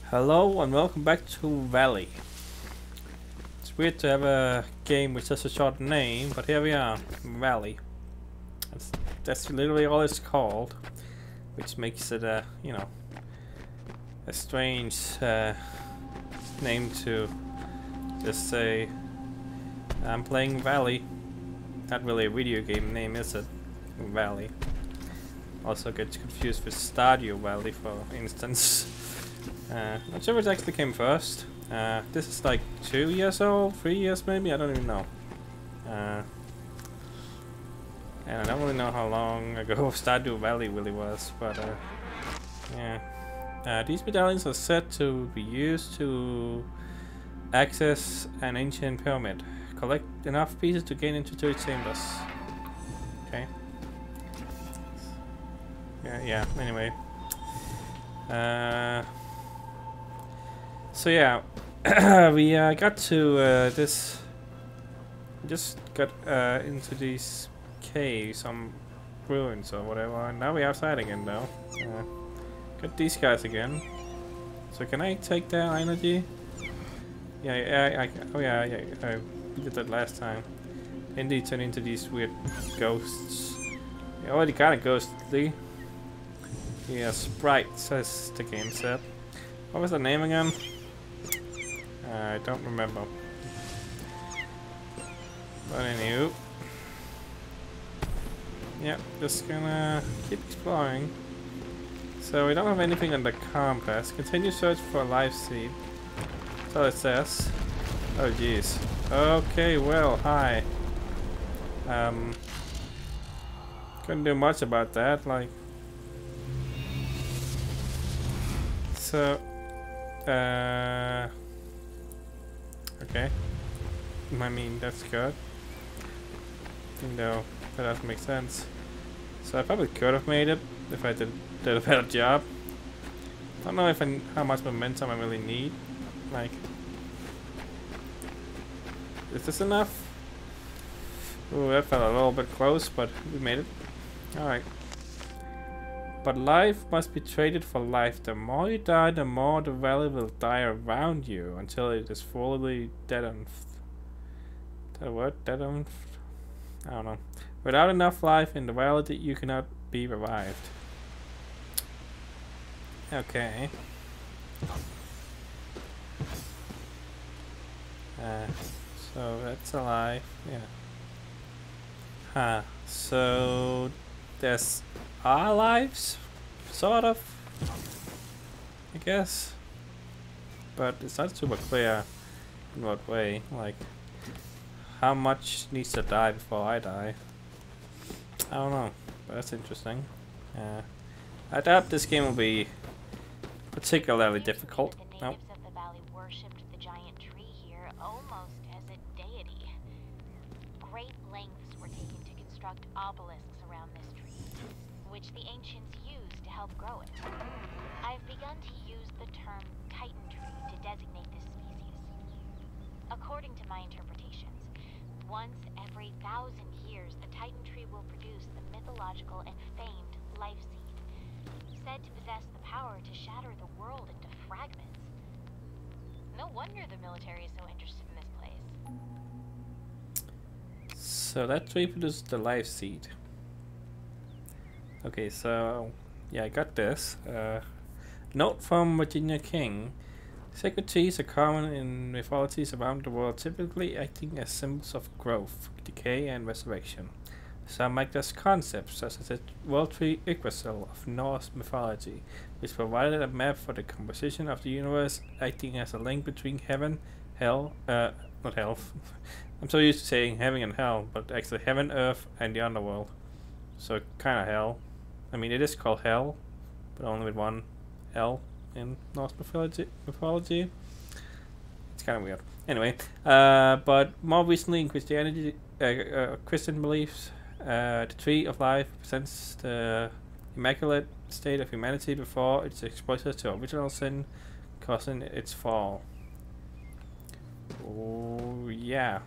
Hello and welcome back to Valley. It's weird to have a game with such a short name, but here we are, Valley. That's literally all it's called, which makes it a strange name to just say I'm playing Valley. Not really a video game name, is it? Valley. Also gets confused with Stardew Valley, for instance. Not sure which actually came first. This is like 2 years old, 3 years maybe, I don't even know. And I don't really know how long ago Stardew Valley really was, but yeah. These medallions are said to be used to access an ancient pyramid. Collect enough pieces to gain into 2 chambers. Okay. Yeah, anyway. So yeah, we got to this. Just got into these caves, some ruins or whatever, and now we're outside again though. Got these guys again. So can I take their energy? Yeah, oh yeah, we did that last time. Indeed, turn into these weird ghosts. They're already kind of ghostly. Yeah, sprite says the game said. What was the name again? I don't remember. But anywho. Yeah, just gonna keep exploring. So we don't have anything on the compass. Continue search for a life seed. That's all it says. Oh jeez. Okay, well, hi. Couldn't do much about that, like. So, okay. I mean, that's good. No, that doesn't make sense. So I probably could have made it if I did a better job. Don't know if how much momentum I really need. Like, is this enough? Ooh, that felt a little bit close, but we made it. Alright. But life must be traded for life. The more you die, the more the valley will die around you until it is fully deadened. That word? Deadened? I don't know. Without enough life in the valley, you cannot be revived. Okay. So that's alive. Yeah. Huh. So there's our lives, sort of, I guess, but it's not super clear in what way. Like, how much needs to die before I die? I don't know, but that's interesting. I doubt this game will be particularly difficult. The natives of the valley worshipped the giant tree here almost as a deity. Great lengths were taken to construct obelisks around this tree, which the ancients used to help grow it. I've begun to use the term chitin tree to designate this species. According to my interpretations, once every 1,000 years, the Titan tree will produce the mythological and famed life seed, said to possess the power to shatter the world into fragments. No wonder the military is so interested in this place. So that tree produces the life seed. Okay, so yeah, I got this. Note from Virginia King. Sacred trees are common in mythologies around the world, typically acting as symbols of growth, decay, and resurrection. Some make this concepts, such as the World Tree Yggdrasil of Norse mythology, which provided a map for the composition of the universe, acting as a link between heaven, hell, not hell. I'm so used to saying heaven and hell, but actually heaven, earth, and the underworld. So kind of hell. I mean, it is called hell, but only with one L in Norse mythology. It's kind of weird. Anyway, but more recently in Christianity, Christian beliefs, the tree of life represents the immaculate state of humanity before its exposure to original sin, causing its fall. Oh yeah.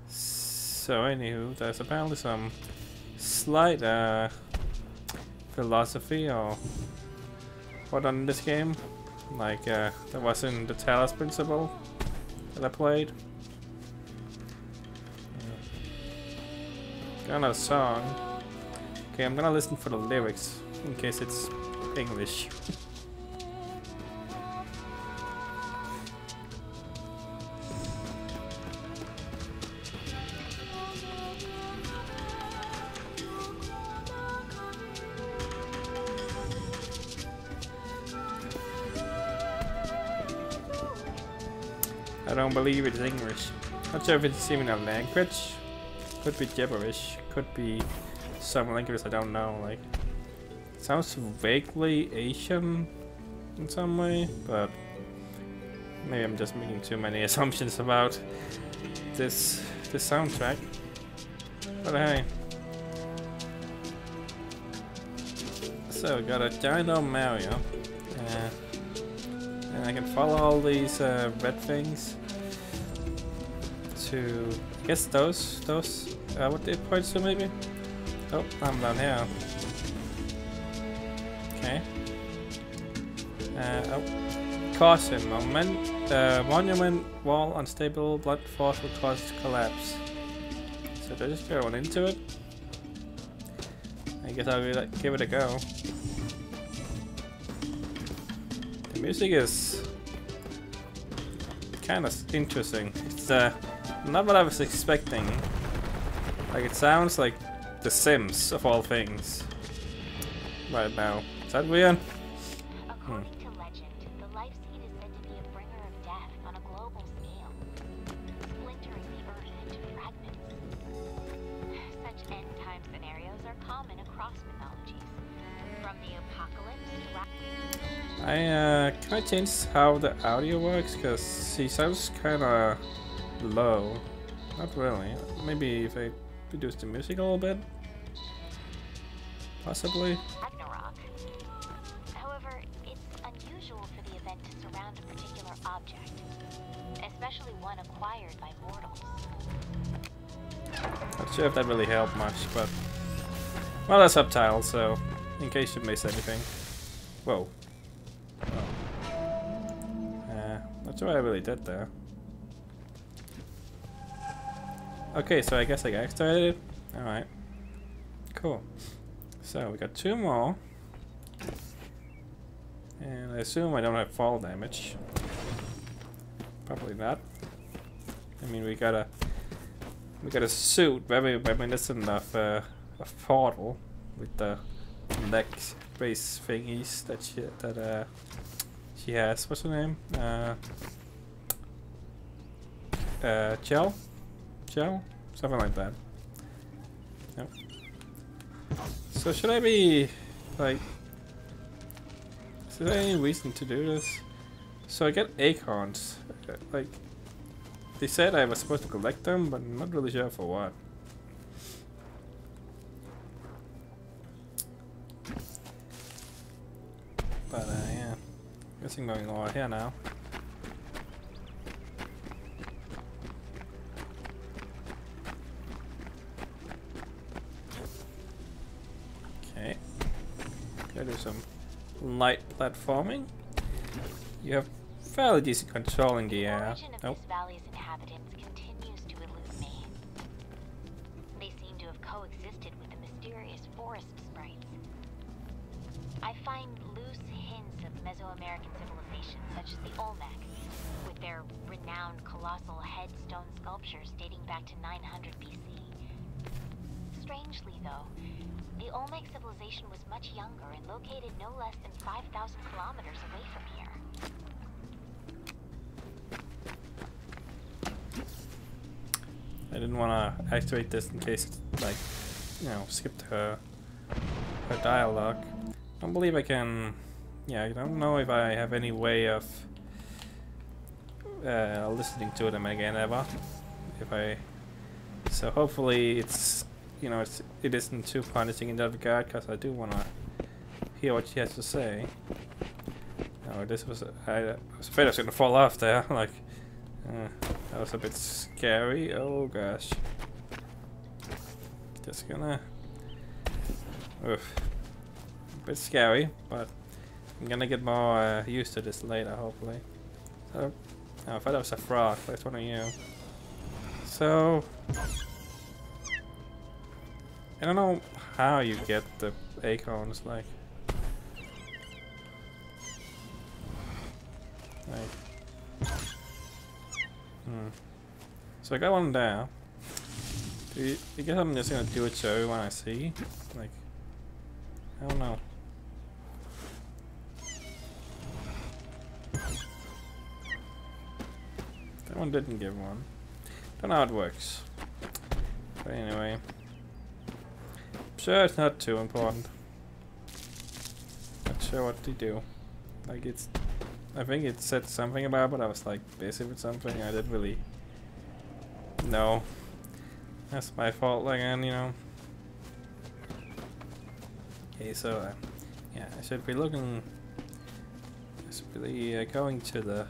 So anywho, there's apparently some slight philosophy or what on this game, like that was in the Talos Principle that I played. Got another song. Okay, I'm gonna listen for the lyrics in case it's English. I don't believe it's English. Not sure if it's even a language. Could be gibberish. Could be some language I don't know. Like, sounds vaguely Asian in some way, but maybe I'm just making too many assumptions about this soundtrack. But hey. So we got a giant old Mario. And I can follow all these red things to, I guess those what they point to maybe? Oh, I'm down here. Okay. Oh. Caution, monument wall unstable, blood force will cause collapse. So they're just going into it. I guess I'll give it a go. The music is kind of interesting. It's not what I was expecting. Like, it sounds like The Sims of all things right now. Is that weird? According to legend, the life seed is said to be a bringer of death on a global scale, splintering the earth into fragments. Such end-time scenarios are common across mythologies, from the apocalypse to can I change how the audio works? Because she sounds kind of low. Not really. Maybe if I reduce the music a little bit? Possibly. Ragnarok. However, it's unusual for the event to surround a particular object, especially one acquired by mortals. Not sure if that really helped much, but well, that's subtitles, so in case you miss anything. Whoa. Not sure what I really did there. Okay, so I guess I got started. Alright. Cool. So we got 2 more. And I assume I don't have fall damage. Probably not. I mean, we got a suit very reminiscent of a portal with the leg brace thingies that she has. What's her name? Chell? Something like that. Yep. So should I be like, is there any reason to do this? So I get acorns. Like, they said I was supposed to collect them, but I'm not really sure for what. But yeah, guess I'm going over here now. Okay, gotta do some light platforming. You have fairly decent control in the air. The origin of this valley's inhabitants continues to elude me. They seem to have coexisted with the mysterious forest sprites. I find loose hints of Mesoamerican civilizations such as the Olmec, with their renowned colossal headstone sculptures dating back to 900 BC. Strangely though, the Olmec civilization was much younger and located no less than 5,000 kilometers away from here. I didn't want to activate this in case it, like, you know, skipped her dialogue. I don't believe I can. Yeah, I don't know if I have any way of listening to them again ever. So hopefully it's, you know, it isn't too punishing in that regard, because I do want to hear what she has to say. Oh, this was I was afraid I was gonna fall off there. Like, that was a bit scary. Oh gosh. Just gonna. Oof. bit scary, but I'm gonna get more used to this later, hopefully. So, oh, I thought that was a frog, but it's one of you. So, I don't know how you get the acorns, like. So I got one there. Do you guess I'm just gonna do it to everyone I see? Like, I don't know. That one didn't give one. Don't know how it works. But anyway. I'm sure it's not too important. Not sure what to do. Like it's... I think it said something about it, but I was like busy with something. I didn't really know. That's my fault again, you know. Okay, so yeah, I should be looking. I should be going to the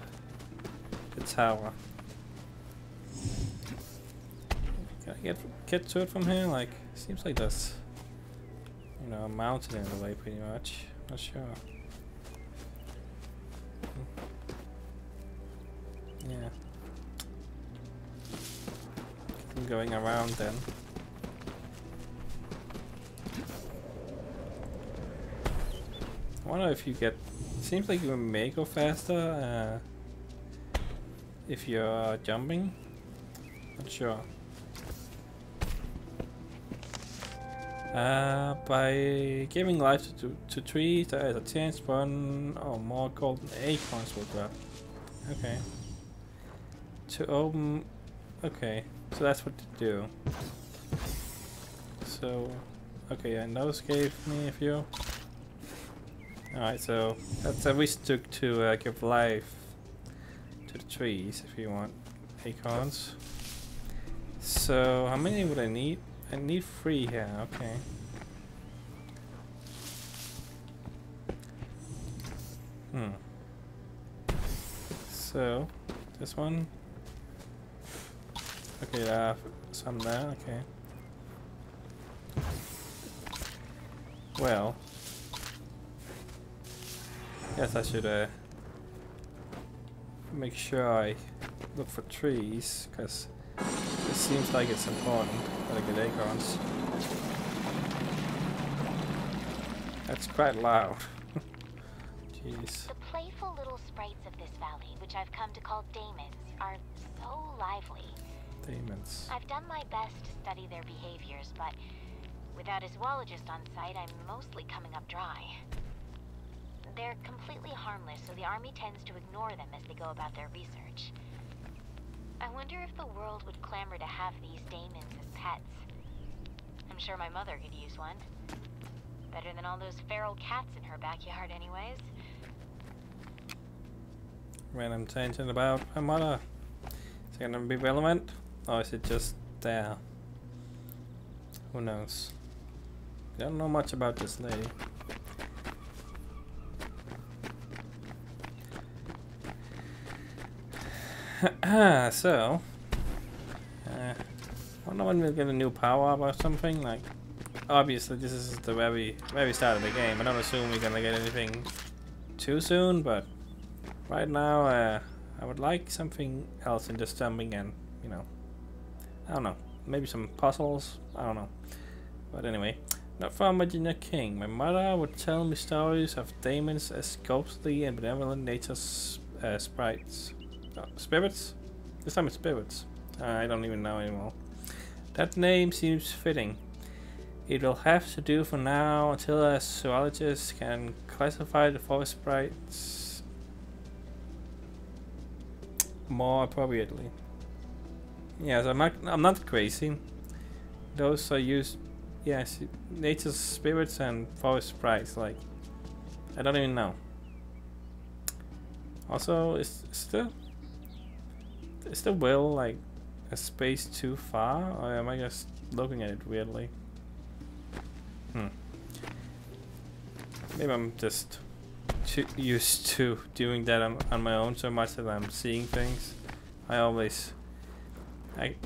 tower. Can I get to it from here? Like, seems like there's, you know, a mountain in the way, pretty much. Not sure. Yeah. I'm going around then. I wonder if you get... Seems like you may go faster if you're jumping. Not sure. By giving life to trees, there is a chance one or more golden acorns will drop. Okay. To open... Okay, so that's what to do. So... Okay, and those gave me a few. Alright, so that's a reason to give life to the trees if you want acorns. So, how many would I need? I need 3 here, okay. So, this one. Okay, some there, okay. Well, guess I should make sure I look for trees, because it seems like it's important that I get acorns. That's quite loud. Jeez. The playful little sprites of this valley, which I've come to call daemons, are so lively. Daemons. I've done my best to study their behaviors, but without a zoologist on site, I'm mostly coming up dry. They're completely harmless, so the army tends to ignore them as they go about their research. I wonder if the world would clamor to have these daemons as pets. I'm sure my mother could use one. Better than all those feral cats in her backyard anyways. Random tangent about my mother. Is it gonna be relevant? Or is it just there? Who knows? I don't know much about this lady. So, I don't know when we'll get a new power-up or something. Like, obviously this is the very start of the game. I don't assume we're gonna get anything too soon, but right now I would like something else than just jumping and, you know, I don't know, maybe some puzzles, I don't know. But anyway, not from Virginia King. My mother would tell me stories of daemons as ghostly and benevolent nature's sprites. Spirits? This time it's spirits. I don't even know anymore. That name seems fitting. It will have to do for now until a zoologist can classify the forest sprites more appropriately. Yes, I'm not crazy. Those are used, yes, nature's spirits and forest sprites. Like, I don't even know. Also, is the wheel like a space too far, or am I just looking at it weirdly? Maybe I'm just too used to doing that on my own so much that I'm seeing things. Well,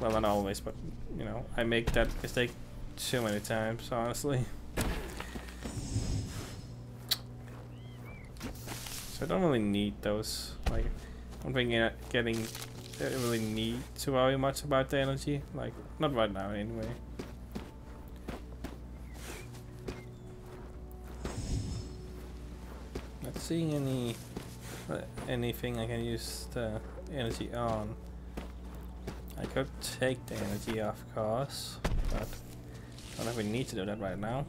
not always, but you know, I make that mistake too many times, honestly. So I don't really need those. Like, I don't think I really need to worry much about the energy. Like, not right now anyway. Not seeing anything I can use the energy on. I could take the energy off course, but I don't know if we need to do that right now.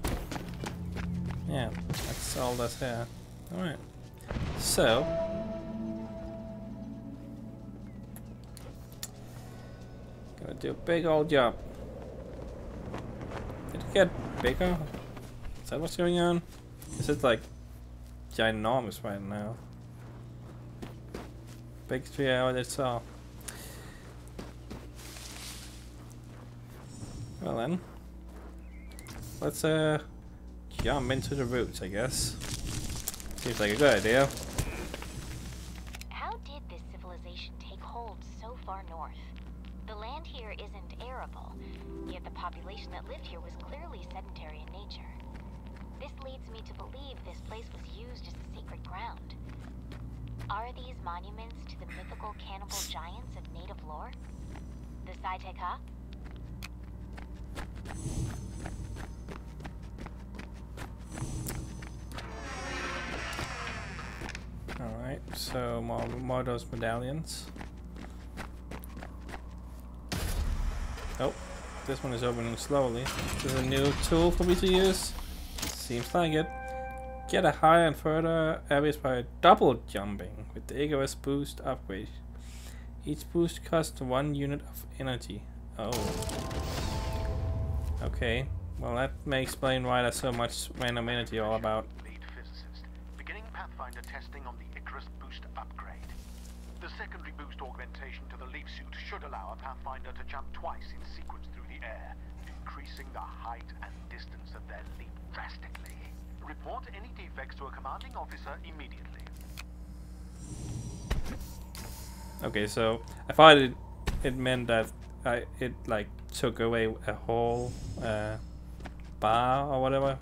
Yeah, that's all that's here. Alright. So gonna do a big old jump. Did it get bigger? Is that what's going on? Is it like ginormous right now? Big tree out it's all. Well then, let's jump into the roots, I guess. Seems like a good idea. How did this civilization take hold so far north? The land here isn't arable, yet the population that lived here was clearly sedentary in nature. This leads me to believe this place was used as the sacred ground. Are these monuments to the mythical cannibal giants of native lore? The Sai Te Ka? Alright, so more of those medallions. Oh, this one is opening slowly. This is a new tool for me to use. Seems like it. Get a higher and further areas by double jumping with the Icarus boost upgrade. Each boost costs 1 unit of energy. Oh. Okay. Well, that may explain why there's so much random energy all about. Lead physicist, beginning Pathfinder testing on the Icarus boost upgrade. The secondary boost augmentation to the leaf suit should allow a Pathfinder to jump twice in sequence through the air, increasing the height and distance of their leap drastically. Report any defects to a commanding officer immediately. Okay, so I thought it meant that it like took away a whole bar or whatever,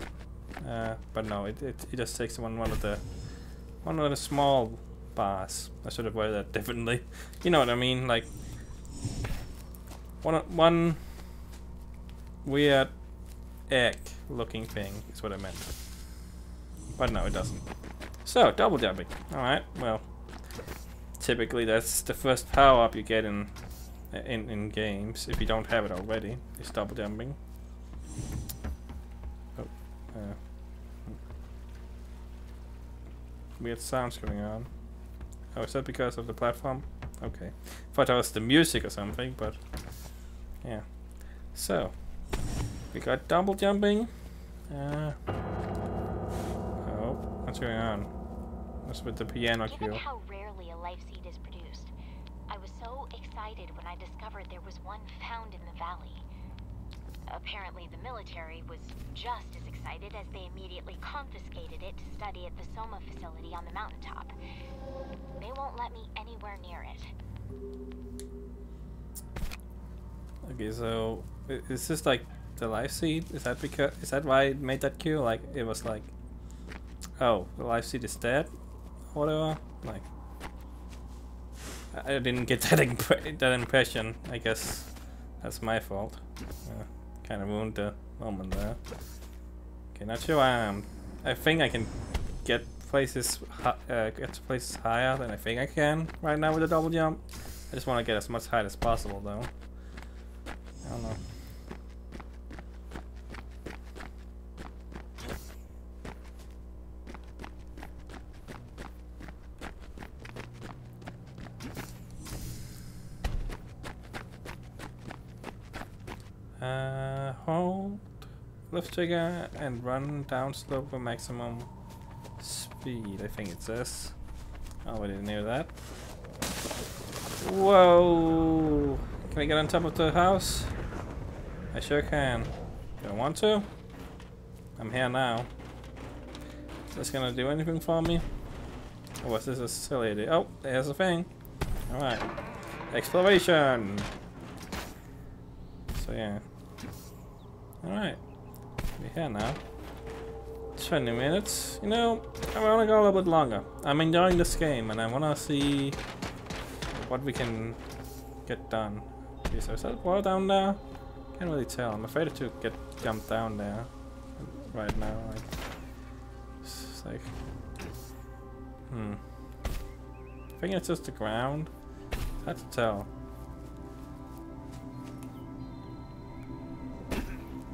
but no, it just takes one of the small bars. I should have worded that differently. You know what I mean? Like one weird egg-looking thing is what I meant. But no, it doesn't. So double jumping. All right. Well, typically that's the first power up you get in games if you don't have it already. Is double jumping. Oh, weird sounds going on. Oh, is that because of the platform? Okay. Thought that was the music or something, but yeah. So we got double jumping. What's going on? What's with the piano cue? Given how rarely a life seed is produced, I was so excited when I discovered there was one found in the valley. Apparently the military was just as excited as they immediately confiscated it to study at the Soma facility on the mountaintop. They won't let me anywhere near it. Okay, so is this like the life seed? Is that why it made that cue? Like it was like, oh, the life seed is dead? Whatever. Like, I didn't get that impression. I guess that's my fault. Kind of ruined the moment there. Okay, not sure I am. I think I can get places higher than I think I can right now with a double jump. I just want to get as much height as possible though. I don't know. Hold left trigger and run down slope for maximum speed. I think it says. I already knew that. Whoa! Can I get on top of the house? I sure can. Do I want to? I'm here now. Is this gonna do anything for me? Or was this a silly idea? Oh, there's a thing. Alright. Exploration! So yeah. Alright. We're here now. 20 minutes. You know, I want to go a little bit longer. I'm enjoying this game and I want to see what we can get done. Okay, so is that wall down there? Can't really tell. I'm afraid to get jumped down there right now. Like, it's like, I think it's just the ground. It's hard to tell.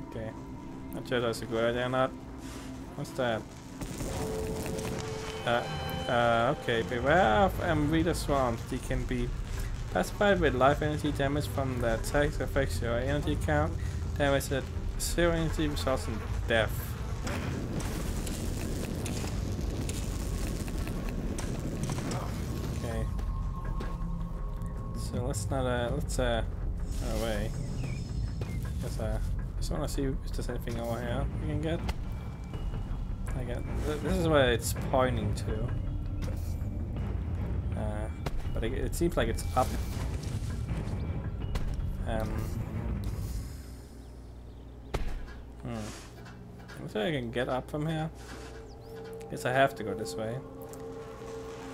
Okay, not sure that's a good idea or not. What's that? Okay, beware of Amrita swarms. They can be pacified with life energy damage from the attacks affects your energy count. Damage at 0 energy results in death. Okay. So let's not let's run away. Just wanna see if there's anything over here we can get. This is where it's pointing to. But it seems like it's up. Looks like I can get up from here. Guess I have to go this way.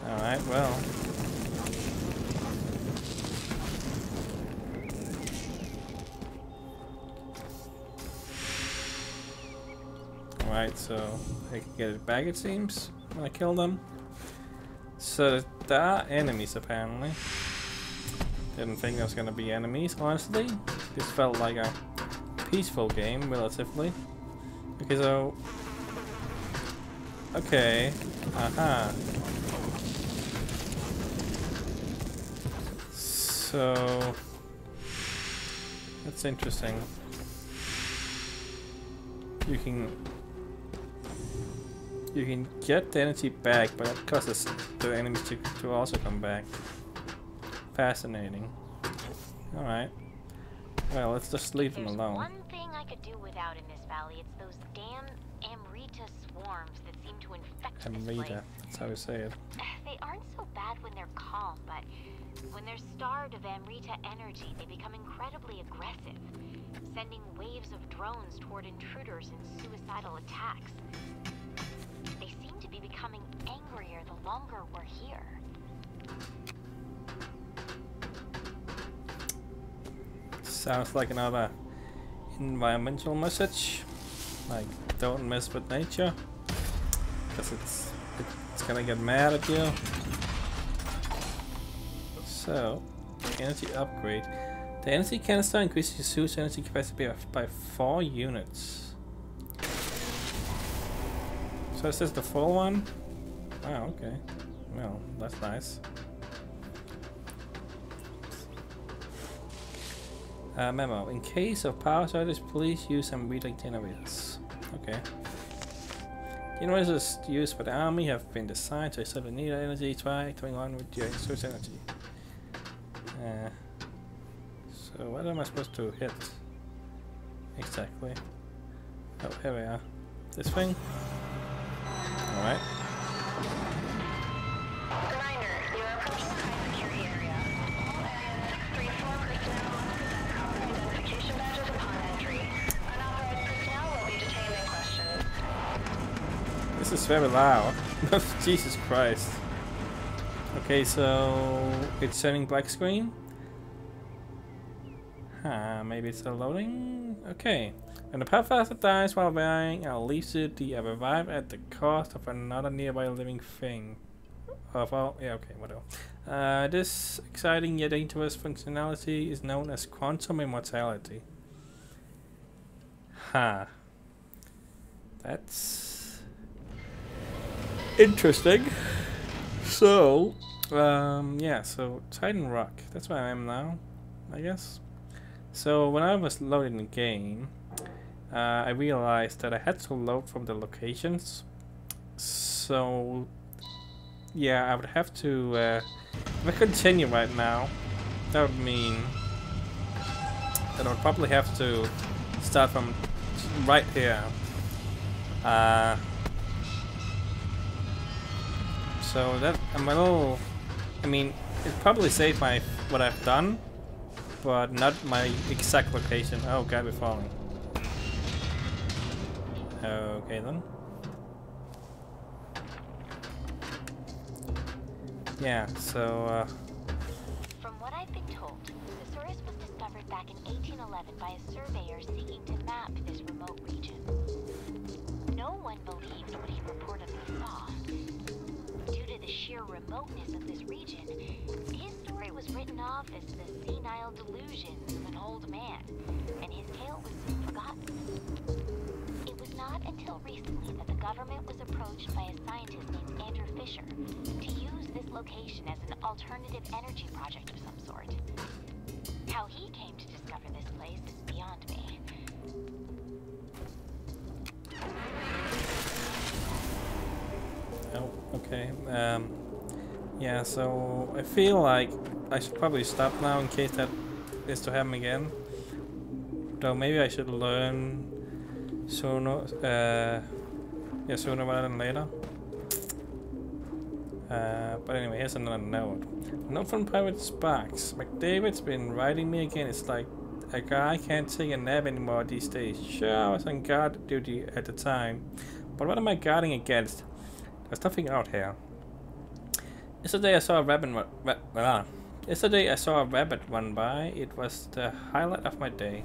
Alright, well. Alright, so I can get it back, it seems, when I kill them. So there are enemies apparently. Didn't think there was gonna be enemies, honestly. This felt like a peaceful game, relatively. Okay, so... Okay. Aha. So... That's interesting. You can get the energy back, but that causes the enemies to also come back. Fascinating. Alright. Well, let's just leave them alone. There's one thing I could do without in this valley. It's those damn Amrita swarms that seem to infect this place. Amrita, that's how we say it. They aren't so bad when they're calm, but when they're starved of Amrita energy, they become incredibly aggressive, sending waves of drones toward intruders in suicidal attacks. They seem to be becoming angrier the longer we're here. Sounds like another environmental message, like don't mess with nature, because it's gonna get mad at you. So, energy upgrade. The energy canister increases your suit's energy capacity by 4 units. So is this the full one? Oh, okay. Well, that's nice. Memo. In case of power shortage, please use some relay generators. Okay. Generators used by the army have been designed to accept the needed energy. Try going on with your source energy. So what am I supposed to hit? Exactly. Oh, here we are. This thing? Alright. Reminder, you are approaching a high security area. All area 634 personnel must present proper identification badges upon entry. Unauthorized personnel will be detained and questioned. This is very loud. Jesus Christ. Okay, so it's turning black screen. Maybe it's still loading? Okay. When the Pathfinder dies while wearing a leaf suit, they are revived at the cost of another nearby living thing. Yeah, okay, whatever. This exciting yet dangerous functionality is known as quantum immortality. That's interesting. So, yeah, so Titan Rock. That's where I am now, I guess. So when I was loading the game, I realized that I had to load from the locations. So yeah, I would have to if I continue right now, that would mean that I would probably have to start from right here. So that I'm a little, I mean, it probably saved my what I've done, but not my exact location. Oh god, we're falling. Okay then. yeah, so From what I've been told, Thesaurus was discovered back in 1811 by a surveyor seeking to map this remote region. No one believed what he reportedly saw. Due to the sheer remoteness of this region, his story was written off as the senile delusions of an old man, and his tale was soon forgotten. It was not until recently that the government was approached by a scientist named Andrew Fisher to use this location as an alternative energy project of some sort. How he came to discover this place is beyond me. oh, okay. Yeah, so I feel like I should probably stop now in case that is to happen again. Though maybe I should learn sooner, yeah, sooner rather than later. But anyway, here's another note. Note from Private Sparks. McDavid's been writing me again. It's like a guy can't take a nap anymore these days. Sure, I was on guard duty at the time, but what am I guarding against? There's nothing out here. Yesterday I saw a rabbit run by. It was the highlight of my day.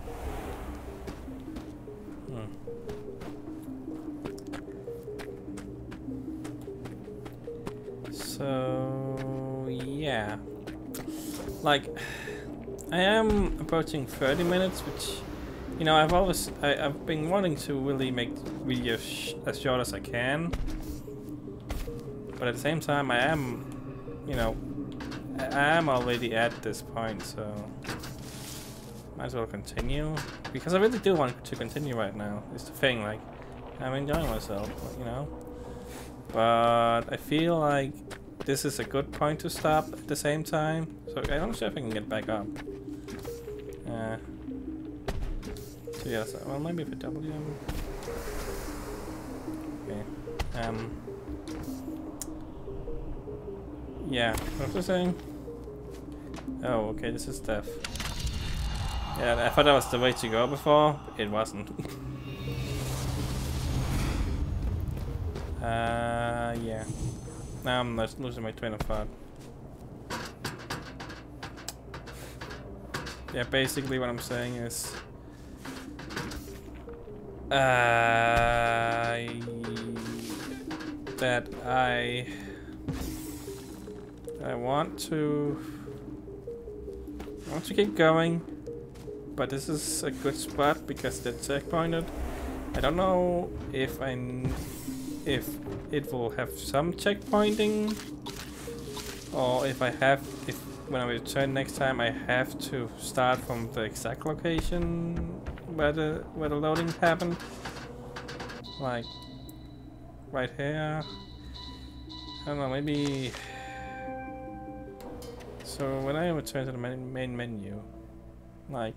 So yeah, like I am approaching 30 minutes, which, you know, I've been wanting to really make videos as short as I can, but at the same time I am, you know, I am already at this point, so might as well continue, because I really do want to continue right now. It's the thing, like, I'm enjoying myself, you know, but I feel like this is a good point to stop at the same time, so I'm not sure if I can get back up. So yeah, so, well, maybe for W. Okay. Yeah, what was I saying? Oh, okay, this is death. Yeah, I thought that was the way to go before. It wasn't. Yeah. Now I'm losing my train of thought. Yeah, basically what I'm saying is that I want to keep going, but this is a good spot because they're checkpointed. I don't know if it will have some checkpointing, or if when I return next time I have to start from the exact location where the loading happened, like right here. I don't know, maybe. So when I return to the main menu, like,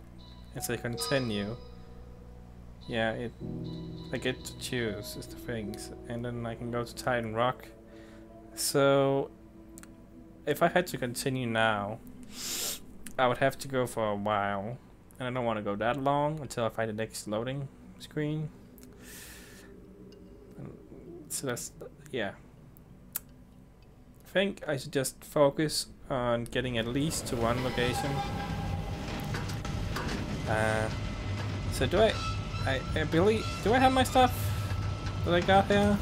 and say continue, yeah, I get to choose is the things, and then I can go to Titan Rock. So if I had to continue now, I would have to go for a while, and I don't want to go that long until I find the next loading screen. So that's, yeah. I think I should just focus on getting at least to one location. So do I have my stuff that I got here?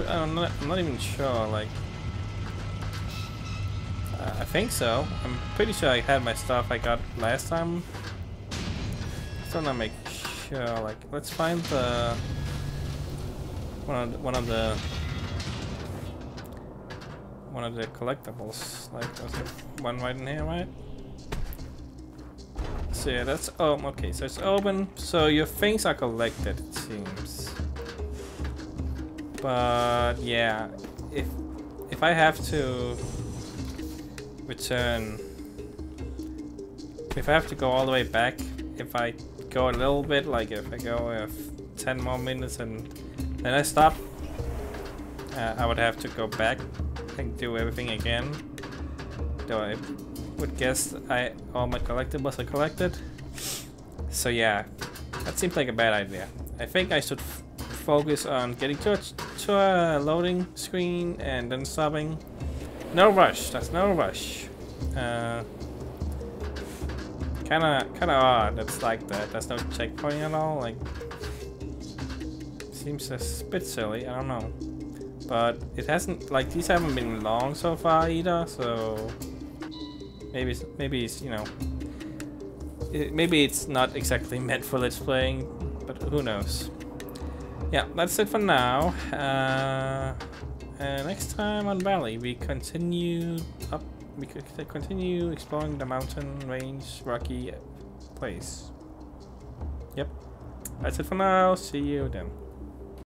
I'm not even sure, like, I think so. I'm pretty sure I had my stuff I got last time. Still not make sure, like, let's find the one of the collectibles, like there's one right in here, right? So yeah, that's okay, so it's open, so your things are collected, it seems. But yeah, if I have to return, if I have to go all the way back, if I go a little bit, like if I go 10 more minutes and then I stop, I would have to go back and do everything again. Though I would guess all my collectibles are collected. So yeah, that seems like a bad idea. I think I should focus on getting to a loading screen and then stopping, No rush. That's no rush. Kinda odd. It's like that. There's no checkpoint at all. Like, seems a bit silly. I don't know. But it hasn't, like, these haven't been long so far either. So maybe it's you know, maybe it's not exactly meant for let's playing, but who knows. Yeah, that's it for now. Next time on Valley, we continue up. We could continue exploring the mountain range, rocky place. Yep, that's it for now. See you then.